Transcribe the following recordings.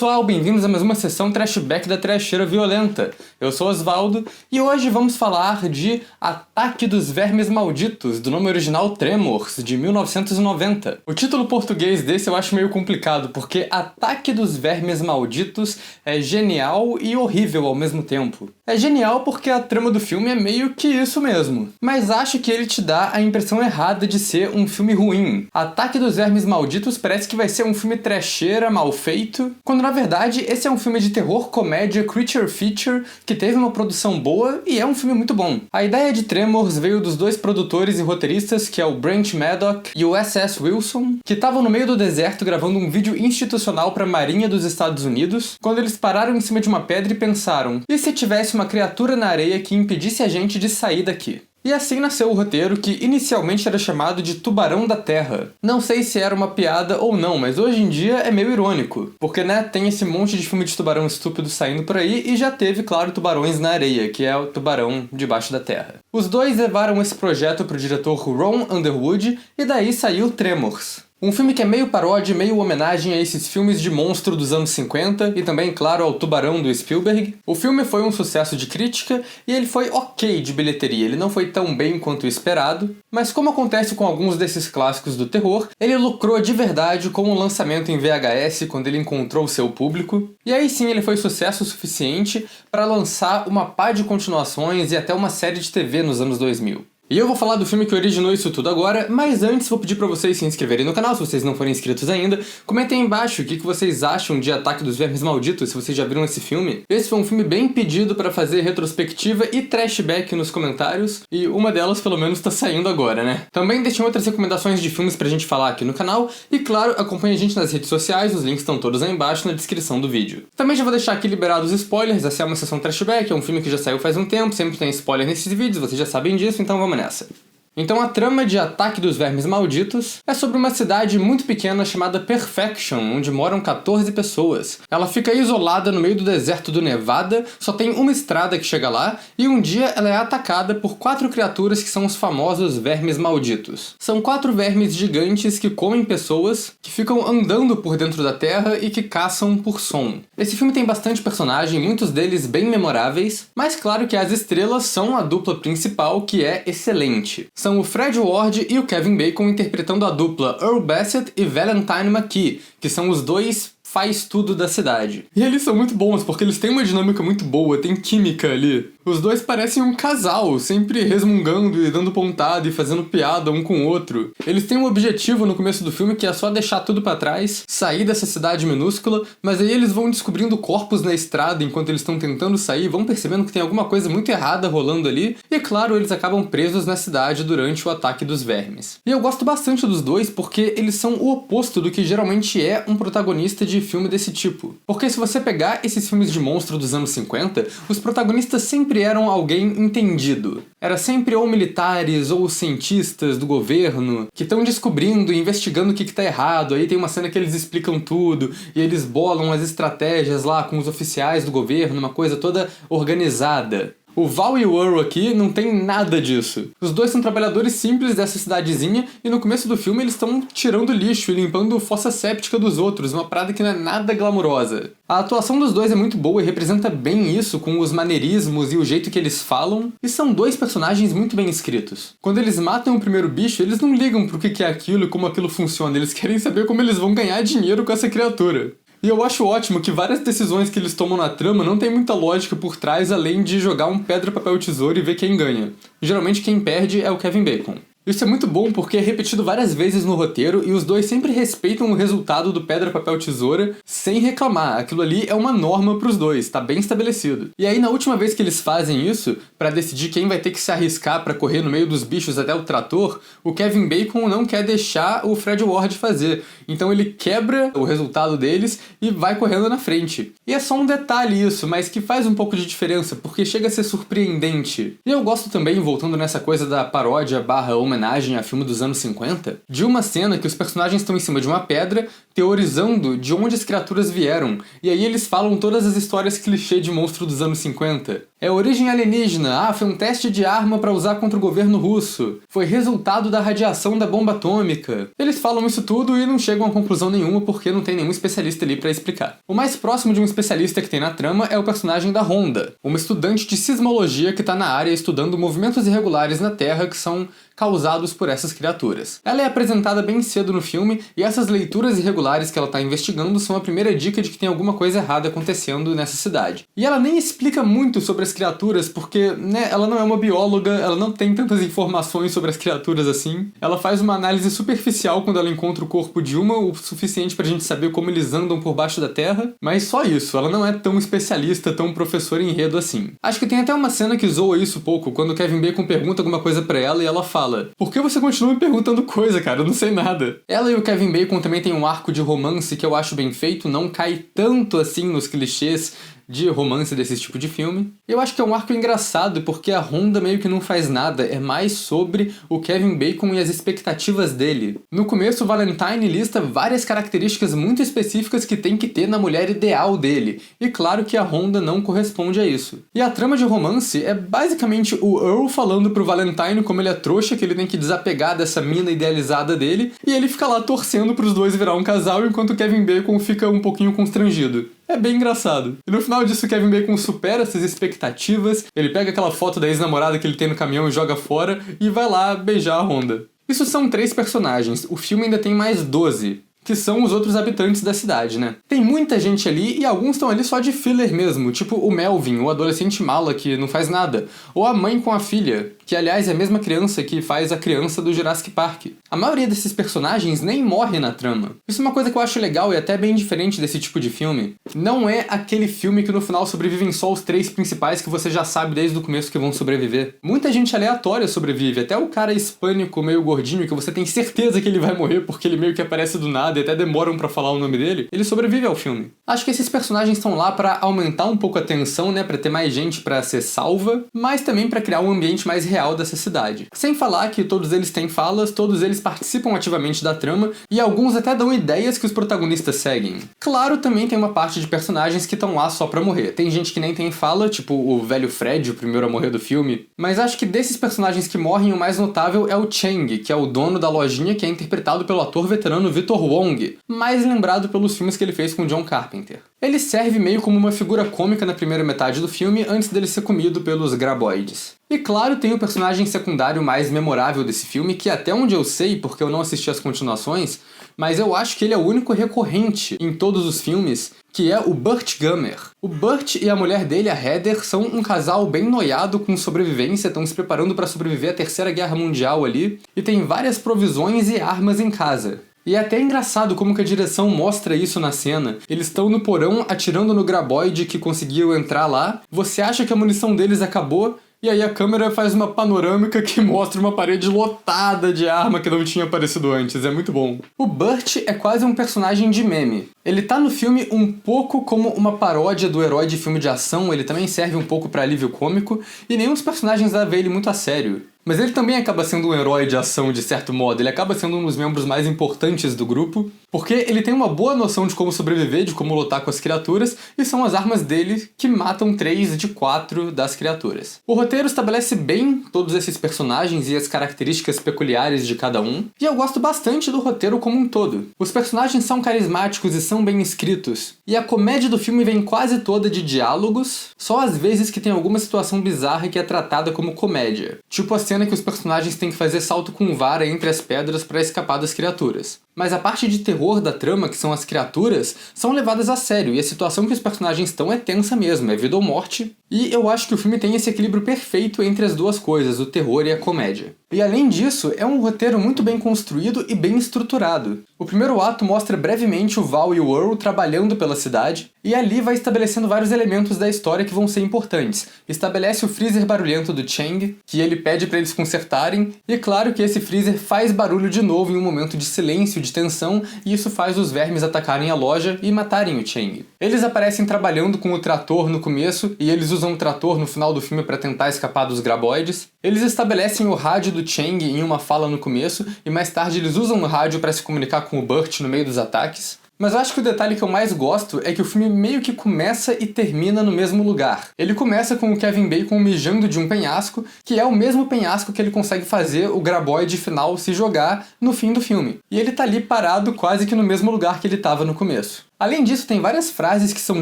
pessoal, bem-vindos a mais uma sessão Trashback da Trasheira Violenta. Eu sou Osvaldo e hoje vamos falar de Ataque dos Vermes Malditos, do nome original Tremors, de 1990. O título português desse eu acho meio complicado, porque Ataque dos Vermes Malditos é genial e horrível ao mesmo tempo. É genial porque a trama do filme é meio que isso mesmo, mas acho que ele te dá a impressão errada de ser um filme ruim. Ataque dos Vermes Malditos parece que vai ser um filme trasheira, mal feito, quando na verdade esse é um filme de terror, comédia, creature feature, que teve uma produção boa e é um filme muito bom. A ideia de Tremors veio dos dois produtores e roteiristas, que é o Brent Maddock e o S.S. Wilson, que estavam no meio do deserto gravando um vídeo institucional para a Marinha dos Estados Unidos, quando eles pararam em cima de uma pedra e pensaram: e se tivesse uma criatura na areia que impedisse a gente de sair daqui? E assim nasceu o roteiro, que inicialmente era chamado de Tubarão da Terra. Não sei se era uma piada ou não, mas hoje em dia é meio irônico, porque tem esse monte de filme de tubarão estúpido saindo por aí e já teve, claro, Tubarões na Areia, que é o tubarão debaixo da terra. Os dois levaram esse projeto pro diretor Ron Underwood e daí saiu Tremors. Um filme que é meio paródia, meio homenagem a esses filmes de monstro dos anos 50 e também, claro, ao Tubarão do Spielberg. O filme foi um sucesso de crítica e ele foi ok de bilheteria, ele não foi tão bem quanto o esperado, mas como acontece com alguns desses clássicos do terror, ele lucrou de verdade com o lançamento em VHS quando ele encontrou seu público, e aí sim ele foi sucesso suficiente para lançar uma pá de continuações e até uma série de TV nos anos 2000. E eu vou falar do filme que originou isso tudo agora, mas antes vou pedir pra vocês se inscreverem no canal, se vocês não forem inscritos ainda. Comentem aí embaixo o que vocês acham de Ataque dos Vermes Malditos, se vocês já viram esse filme. Esse foi um filme bem pedido pra fazer retrospectiva e trashback nos comentários, e uma delas pelo menos tá saindo agora, né? Também deixem outras recomendações de filmes pra gente falar aqui no canal, e claro, acompanhe a gente nas redes sociais, os links estão todos aí embaixo na descrição do vídeo. Também já vou deixar aqui liberados os spoilers, essa é uma sessão trashback, é um filme que já saiu faz um tempo, sempre tem spoiler nesses vídeos, vocês já sabem disso, então vamos nessa. Então a trama de Ataque dos Vermes Malditos é sobre uma cidade muito pequena chamada Perfection, onde moram 14 pessoas. Ela fica isolada no meio do deserto do Nevada, só tem uma estrada que chega lá, e um dia ela é atacada por 4 criaturas que são os famosos Vermes Malditos. São 4 vermes gigantes que comem pessoas, que ficam andando por dentro da terra e que caçam por som. Esse filme tem bastante personagem, muitos deles bem memoráveis, mas claro que as estrelas são a dupla principal, que é excelente. São o Fred Ward e o Kevin Bacon interpretando a dupla Earl Bassett e Valentine McKee, que são os dois faz tudo da cidade. E eles são muito bons, porque eles têm uma dinâmica muito boa, tem química ali. Os dois parecem um casal, sempre resmungando e dando pontada e fazendo piada um com o outro. Eles têm um objetivo no começo do filme que é só deixar tudo pra trás, sair dessa cidade minúscula, mas aí eles vão descobrindo corpos na estrada enquanto eles estão tentando sair, vão percebendo que tem alguma coisa muito errada rolando ali, e claro, eles acabam presos na cidade durante o ataque dos vermes. E eu gosto bastante dos dois porque eles são o oposto do que geralmente é um protagonista de filme desse tipo. Porque se você pegar esses filmes de monstro dos anos 50, os protagonistas sempre eram alguém entendido. Era sempre ou militares ou cientistas do governo que estão descobrindo e investigando o que tá errado. Aí tem uma cena que eles explicam tudo e eles bolam as estratégias lá com os oficiais do governo, uma coisa toda organizada. O Val e o Earl aqui não tem nada disso. Os dois são trabalhadores simples dessa cidadezinha e no começo do filme eles estão tirando lixo e limpando fossa séptica dos outros, uma parada que não é nada glamurosa. A atuação dos dois é muito boa e representa bem isso, com os maneirismos e o jeito que eles falam, e são dois personagens muito bem escritos. Quando eles matam o primeiro bicho, eles não ligam pro que é aquilo e como aquilo funciona, eles querem saber como eles vão ganhar dinheiro com essa criatura. E eu acho ótimo que várias decisões que eles tomam na trama não tem muita lógica por trás, além de jogar um pedra, papel, tesoura e ver quem ganha. Geralmente quem perde é o Kevin Bacon. Isso é muito bom porque é repetido várias vezes no roteiro e os dois sempre respeitam o resultado do pedra, papel, tesoura sem reclamar. Aquilo ali é uma norma pros dois, tá bem estabelecido. E aí na última vez que eles fazem isso, pra decidir quem vai ter que se arriscar pra correr no meio dos bichos até o trator, o Kevin Bacon não quer deixar o Fred Ward fazer. Então ele quebra o resultado deles e vai correndo na frente. E é só um detalhe isso, mas que faz um pouco de diferença, porque chega a ser surpreendente. E eu gosto também, voltando nessa coisa da paródia barra homenagem a filme dos anos 50, de uma cena que os personagens estão em cima de uma pedra, teorizando de onde as criaturas vieram, e aí eles falam todas as histórias clichê de monstro dos anos 50. É origem alienígena, foi um teste de arma pra usar contra o governo russo. Foi resultado da radiação da bomba atômica. Eles falam isso tudo e não chegam a conclusão nenhuma porque não tem nenhum especialista ali pra explicar. O mais próximo de um especialista que tem na trama é o personagem da Honda, uma estudante de sismologia que tá na área estudando movimentos irregulares na Terra que são causados por essas criaturas. Ela é apresentada bem cedo no filme e essas leituras irregulares que ela está investigando são a primeira dica de que tem alguma coisa errada acontecendo nessa cidade. E ela nem explica muito sobre as criaturas porque, ela não é uma bióloga, ela não tem tantas informações sobre as criaturas assim. Ela faz uma análise superficial quando ela encontra o corpo de uma, o suficiente pra gente saber como eles andam por baixo da terra, mas só isso, ela não é tão especialista, tão professora em enredo assim. Acho que tem até uma cena que zoa isso um pouco, quando o Kevin Bacon pergunta alguma coisa pra ela e ela fala: por que você continua me perguntando coisa, cara? Eu não sei nada. Ela e o Kevin Bacon também tem um arco de romance que eu acho bem feito, não cai tanto assim nos clichês de romance desse tipo de filme. Eu acho que é um arco engraçado porque a Honda meio que não faz nada, é mais sobre o Kevin Bacon e as expectativas dele. No começo, o Valentine lista várias características muito específicas que tem que ter na mulher ideal dele, e claro que a Honda não corresponde a isso. E a trama de romance é basicamente o Earl falando pro Valentine como ele é trouxa, que ele tem que desapegar dessa mina idealizada dele, e ele fica lá torcendo pros dois virar um casal, enquanto o Kevin Bacon fica um pouquinho constrangido. É bem engraçado. E no final disso, Kevin Bacon supera essas expectativas, ele pega aquela foto da ex-namorada que ele tem no caminhão e joga fora, e vai lá beijar a Honda. Isso são 3 personagens, o filme ainda tem mais 12. Que são os outros habitantes da cidade, né? Tem muita gente ali e alguns estão ali só de filler mesmo, tipo o Melvin, o adolescente mala que não faz nada, ou a mãe com a filha, que aliás é a mesma criança que faz a criança do Jurassic Park. A maioria desses personagens nem morre na trama. Isso é uma coisa que eu acho legal e até bem diferente desse tipo de filme. Não é aquele filme que no final sobrevivem só os 3 principais que você já sabe desde o começo que vão sobreviver. Muita gente aleatória sobrevive, até o cara hispânico meio gordinho que você tem certeza que ele vai morrer porque ele meio que aparece do nada e até demoram pra falar o nome dele, ele sobrevive ao filme. Acho que esses personagens estão lá pra aumentar um pouco a tensão, pra ter mais gente pra ser salva, mas também pra criar um ambiente mais real dessa cidade. Sem falar que todos eles têm falas, todos eles participam ativamente da trama e alguns até dão ideias que os protagonistas seguem. Claro, também tem uma parte de personagens que estão lá só pra morrer. Tem gente que nem tem fala, tipo o velho Fred, o primeiro a morrer do filme, mas acho que desses personagens que morrem, o mais notável é o Chang, que é o dono da lojinha, que é interpretado pelo ator veterano Victor Wong, mais lembrado pelos filmes que ele fez com John Carpenter. Ele serve meio como uma figura cômica na primeira metade do filme, antes dele ser comido pelos graboides. E claro, tem o personagem secundário mais memorável desse filme, que até onde eu sei, porque eu não assisti as continuações, mas eu acho que ele é o único recorrente em todos os filmes, que é o Burt Gummer. O Burt e a mulher dele, a Heather, são um casal bem noiado com sobrevivência, estão se preparando para sobreviver à Terceira Guerra Mundial ali, e tem várias provisões e armas em casa. E é até engraçado como que a direção mostra isso na cena. Eles estão no porão atirando no graboide que conseguiu entrar lá, você acha que a munição deles acabou, e aí a câmera faz uma panorâmica que mostra uma parede lotada de arma que não tinha aparecido antes, é muito bom. O Burt é quase um personagem de meme. Ele tá no filme um pouco como uma paródia do herói de filme de ação, ele também serve um pouco pra alívio cômico, e nenhum dos personagens leva ele muito a sério. Mas ele também acaba sendo um herói de ação de certo modo, ele acaba sendo um dos membros mais importantes do grupo, porque ele tem uma boa noção de como sobreviver, de como lutar com as criaturas, e são as armas dele que matam 3 de 4 das criaturas. O roteiro estabelece bem todos esses personagens e as características peculiares de cada um, e eu gosto bastante do roteiro como um todo. Os personagens são carismáticos e são bem escritos, e a comédia do filme vem quase toda de diálogos, só às vezes que tem alguma situação bizarra que é tratada como comédia, tipo a cena que os personagens têm que fazer salto com vara entre as pedras para escapar das criaturas. Mas a parte de terror da trama, que são as criaturas, são levadas a sério, e a situação que os personagens estão é tensa mesmo, é vida ou morte. E eu acho que o filme tem esse equilíbrio perfeito entre as duas coisas, o terror e a comédia. E além disso, é um roteiro muito bem construído e bem estruturado. O primeiro ato mostra brevemente o Val e o Earl trabalhando pela cidade, e ali vai estabelecendo vários elementos da história que vão ser importantes. Estabelece o freezer barulhento do Chang, que ele pede para eles consertarem, e claro que esse freezer faz barulho de novo em um momento de silêncio, de tensão, e isso faz os vermes atacarem a loja e matarem o Chang. Eles aparecem trabalhando com o trator no começo, e eles usam o trator no final do filme para tentar escapar dos graboides. Eles estabelecem o rádio do Chang em uma fala no começo, e mais tarde eles usam o rádio para se comunicar com o Burt no meio dos ataques. Mas eu acho que o detalhe que eu mais gosto é que o filme meio que começa e termina no mesmo lugar. Ele começa com o Kevin Bacon mijando de um penhasco, que é o mesmo penhasco que ele consegue fazer o graboide final se jogar no fim do filme. E ele tá ali parado quase que no mesmo lugar que ele tava no começo. Além disso, tem várias frases que são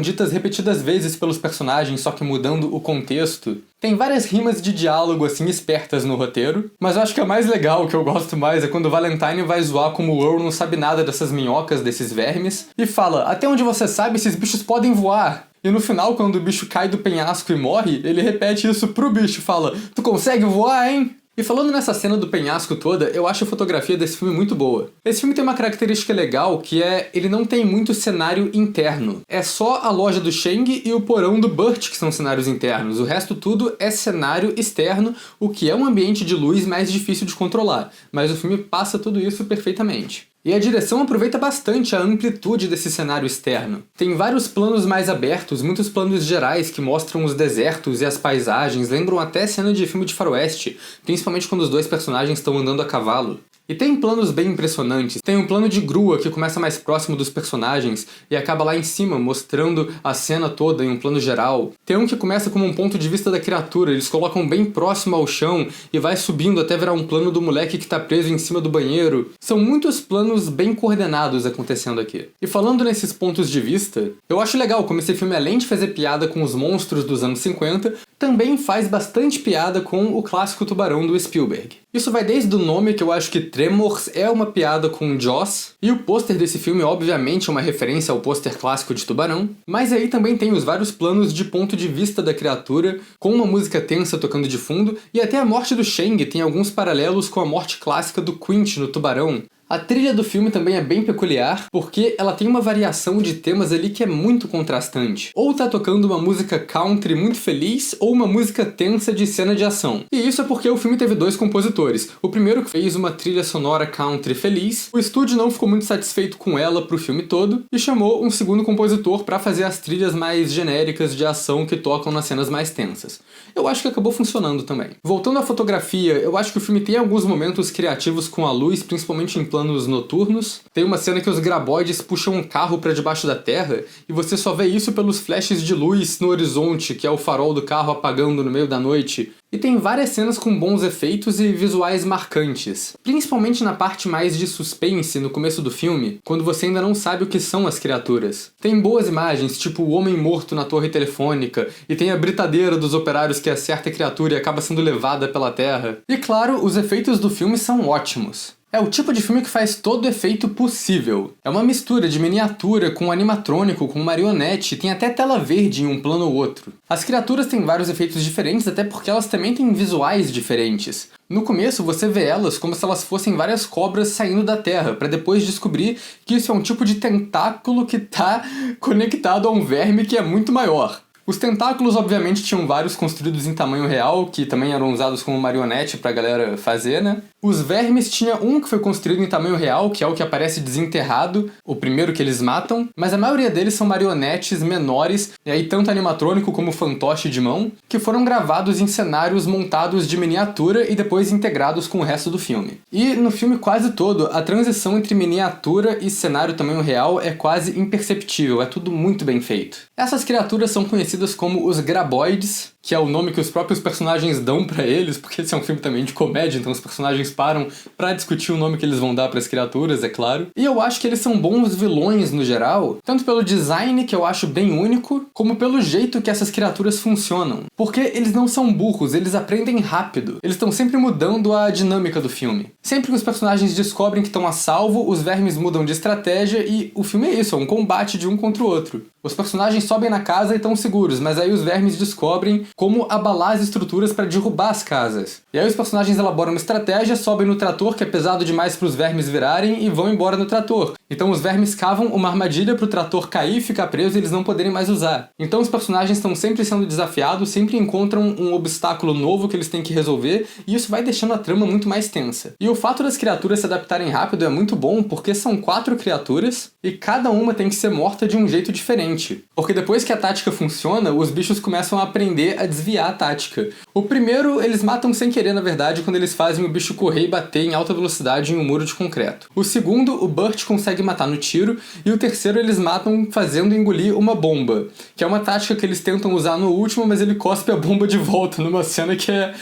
ditas repetidas vezes pelos personagens, só que mudando o contexto. Tem várias rimas de diálogo, assim, espertas no roteiro. Mas eu acho que a mais legal, o que eu gosto mais, é quando o Valentine vai zoar como o Earl não sabe nada dessas minhocas, desses vermes, e fala, até onde você sabe, esses bichos podem voar. E no final, quando o bicho cai do penhasco e morre, ele repete isso pro bicho, fala, tu consegue voar, hein? E falando nessa cena do penhasco toda, eu acho a fotografia desse filme muito boa. Esse filme tem uma característica legal, que é ele não tem muito cenário interno. É só a loja do Shang e o porão do Burt que são cenários internos. O resto tudo é cenário externo, o que é um ambiente de luz mais difícil de controlar. Mas o filme passa tudo isso perfeitamente. E a direção aproveita bastante a amplitude desse cenário externo. Tem vários planos mais abertos, muitos planos gerais que mostram os desertos e as paisagens, lembram até cena de filme de faroeste, principalmente quando os dois personagens estão andando a cavalo. E tem planos bem impressionantes. Tem um plano de grua que começa mais próximo dos personagens e acaba lá em cima, mostrando a cena toda em um plano geral. Tem um que começa como um ponto de vista da criatura, eles colocam bem próximo ao chão e vai subindo até virar um plano do moleque que tá preso em cima do banheiro. São muitos planos bem coordenados acontecendo aqui. E falando nesses pontos de vista, eu acho legal como esse filme, além de fazer piada com os monstros dos anos 50, também faz bastante piada com o clássico Tubarão do Spielberg. Isso vai desde o nome, que eu acho que Tremors é uma piada com Jaws, e o pôster desse filme obviamente é uma referência ao pôster clássico de Tubarão, mas aí também tem os vários planos de ponto de vista da criatura, com uma música tensa tocando de fundo, e até a morte do Shang tem alguns paralelos com a morte clássica do Quint no Tubarão. A trilha do filme também é bem peculiar, porque ela tem uma variação de temas ali que é muito contrastante. Ou tá tocando uma música country muito feliz, ou uma música tensa de cena de ação. E isso é porque o filme teve dois compositores. O primeiro que fez uma trilha sonora country feliz, o estúdio não ficou muito satisfeito com ela pro filme todo, e chamou um segundo compositor pra fazer as trilhas mais genéricas de ação que tocam nas cenas mais tensas. Eu acho que acabou funcionando também. Voltando à fotografia, eu acho que o filme tem alguns momentos criativos com a luz, principalmente em planos noturnos. Tem uma cena que os graboides puxam um carro pra debaixo da terra e você só vê isso pelos flashes de luz no horizonte, que é o farol do carro apagando no meio da noite. E tem várias cenas com bons efeitos e visuais marcantes, principalmente na parte mais de suspense no começo do filme, quando você ainda não sabe o que são as criaturas. Tem boas imagens, tipo o homem morto na torre telefônica, e tem a britadeira dos operários que acerta a criatura e acaba sendo levada pela terra. E claro, os efeitos do filme são ótimos. É o tipo de filme que faz todo o efeito possível. É uma mistura de miniatura com animatrônico, com marionete, tem até tela verde em um plano ou outro. As criaturas têm vários efeitos diferentes, até porque elas também têm visuais diferentes. No começo você vê elas como se elas fossem várias cobras saindo da terra, para depois descobrir que isso é um tipo de tentáculo que tá conectado a um verme que é muito maior. Os tentáculos, obviamente, tinham vários construídos em tamanho real, que também eram usados como marionete pra galera fazer, né? Os vermes tinha um que foi construído em tamanho real, que é o que aparece desenterrado, o primeiro que eles matam, mas a maioria deles são marionetes menores, e aí tanto animatrônico como fantoche de mão, que foram gravados em cenários montados de miniatura e depois integrados com o resto do filme. E no filme quase todo, a transição entre miniatura e cenário tamanho real é quase imperceptível, é tudo muito bem feito. Essas criaturas são conhecidas como os graboides, que é o nome que os próprios personagens dão pra eles, porque esse é um filme também de comédia, então os personagens param pra discutir o nome que eles vão dar pras criaturas, é claro. E eu acho que eles são bons vilões no geral, tanto pelo design, que eu acho bem único, como pelo jeito que essas criaturas funcionam. Porque eles não são burros, eles aprendem rápido. Eles estão sempre mudando a dinâmica do filme. Sempre que os personagens descobrem que estão a salvo, os vermes mudam de estratégia e o filme é isso, é um combate de um contra o outro. Os personagens sobem na casa e estão seguros, mas aí os vermes descobrem como abalar as estruturas para derrubar as casas. E aí os personagens elaboram uma estratégia, sobem no trator, que é pesado demais para os vermes virarem, e vão embora no trator. Então os vermes cavam uma armadilha para o trator cair e ficar preso e eles não poderem mais usar. Então os personagens estão sempre sendo desafiados, sempre encontram um obstáculo novo que eles têm que resolver, e isso vai deixando a trama muito mais tensa. E o fato das criaturas se adaptarem rápido é muito bom, porque são 4 criaturas, e cada uma tem que ser morta de um jeito diferente. diferente. Porque depois que a tática funciona, os bichos começam a aprender a desviar a tática. O primeiro, eles matam sem querer, na verdade, quando eles fazem o bicho correr e bater em alta velocidade em um muro de concreto. O segundo, o Burt consegue matar no tiro, e o terceiro eles matam fazendo engolir uma bomba, que é uma tática que eles tentam usar no último, mas ele cospe a bomba de volta numa cena que é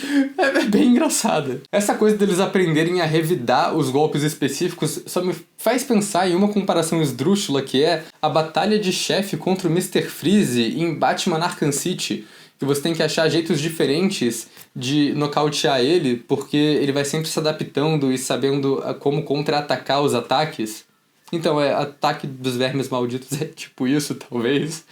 bem engraçada. Essa coisa deles aprenderem a revidar os golpes específicos só me faz pensar em uma comparação esdrúxula que é a batalha de chefe contra o Mr. Freeze em Batman Arkham City, que você tem que achar jeitos diferentes de nocautear ele, porque ele vai sempre se adaptando e sabendo como contra-atacar os ataques. Então, Ataque dos Vermes Malditos é tipo isso, talvez.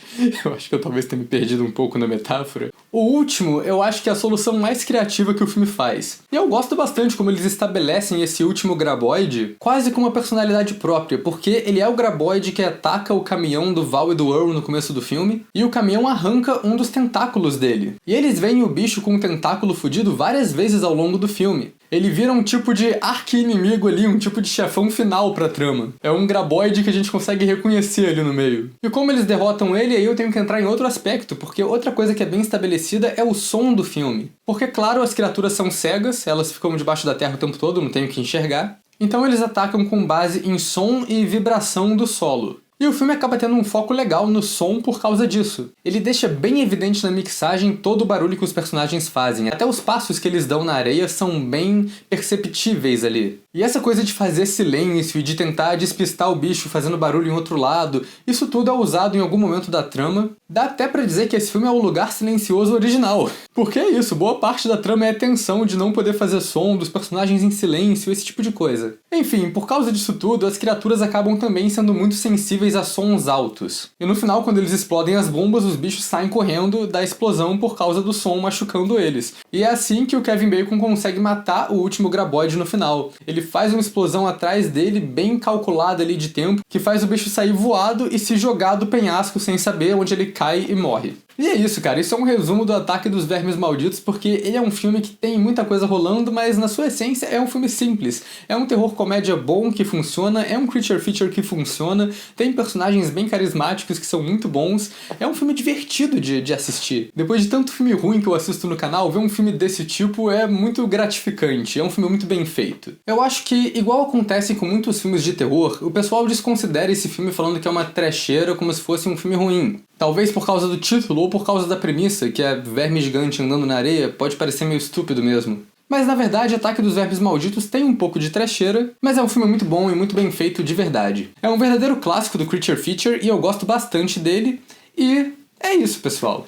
Eu acho que eu talvez tenha me perdido um pouco na metáfora. O último, eu acho que é a solução mais criativa que o filme faz. E eu gosto bastante como eles estabelecem esse último graboide quase com uma personalidade própria, porque ele é o graboide que ataca o caminhão do Val e do Earl no começo do filme, e o caminhão arranca um dos tentáculos dele. E eles veem o bicho com um tentáculo fudido várias vezes ao longo do filme. Ele vira um tipo de arqui-inimigo ali, um tipo de chefão final pra trama. É um graboide que a gente consegue reconhecer ali no meio. E como eles derrotam ele, aí eu tenho que entrar em outro aspecto, porque outra coisa que é bem estabelecida é o som do filme. Porque, claro, as criaturas são cegas, elas ficam debaixo da terra o tempo todo, não tem o que enxergar. Então eles atacam com base em som e vibração do solo. E o filme acaba tendo um foco legal no som por causa disso. Ele deixa bem evidente na mixagem todo o barulho que os personagens fazem. Até os passos que eles dão na areia são bem perceptíveis ali. E essa coisa de fazer silêncio e de tentar despistar o bicho fazendo barulho em outro lado, isso tudo é usado em algum momento da trama. Dá até pra dizer que esse filme é o lugar silencioso original. Porque é isso, boa parte da trama é a tensão de não poder fazer som, dos personagens em silêncio, esse tipo de coisa. Enfim, por causa disso tudo, as criaturas acabam também sendo muito sensíveis a sons altos. E no final, quando eles explodem as bombas, os bichos saem correndo da explosão por causa do som machucando eles. E é assim que o Kevin Bacon consegue matar o último graboide no final. Ele faz uma explosão atrás dele, bem calculada ali de tempo, que faz o bicho sair voado e se jogar do penhasco sem saber onde ele cai e morre. E é isso, cara. Isso é um resumo do Ataque dos Vermes Malditos, porque ele é um filme que tem muita coisa rolando, mas na sua essência é um filme simples. É um terror comédia bom que funciona, é um creature feature que funciona, tem personagens bem carismáticos que são muito bons, é um filme divertido de assistir. Depois de tanto filme ruim que eu assisto no canal, ver um filme desse tipo é muito gratificante, é um filme muito bem feito. Eu acho que, igual acontece com muitos filmes de terror, o pessoal desconsidera esse filme falando que é uma trecheira como se fosse um filme ruim. Talvez por causa do título ou por causa da premissa, que é verme gigante andando na areia, pode parecer meio estúpido mesmo. Mas na verdade, Ataque dos Vermes Malditos tem um pouco de trecheira, mas é um filme muito bom e muito bem feito de verdade. É um verdadeiro clássico do Creature Feature e eu gosto bastante dele, e é isso, pessoal.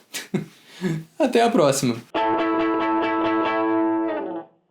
Até a próxima!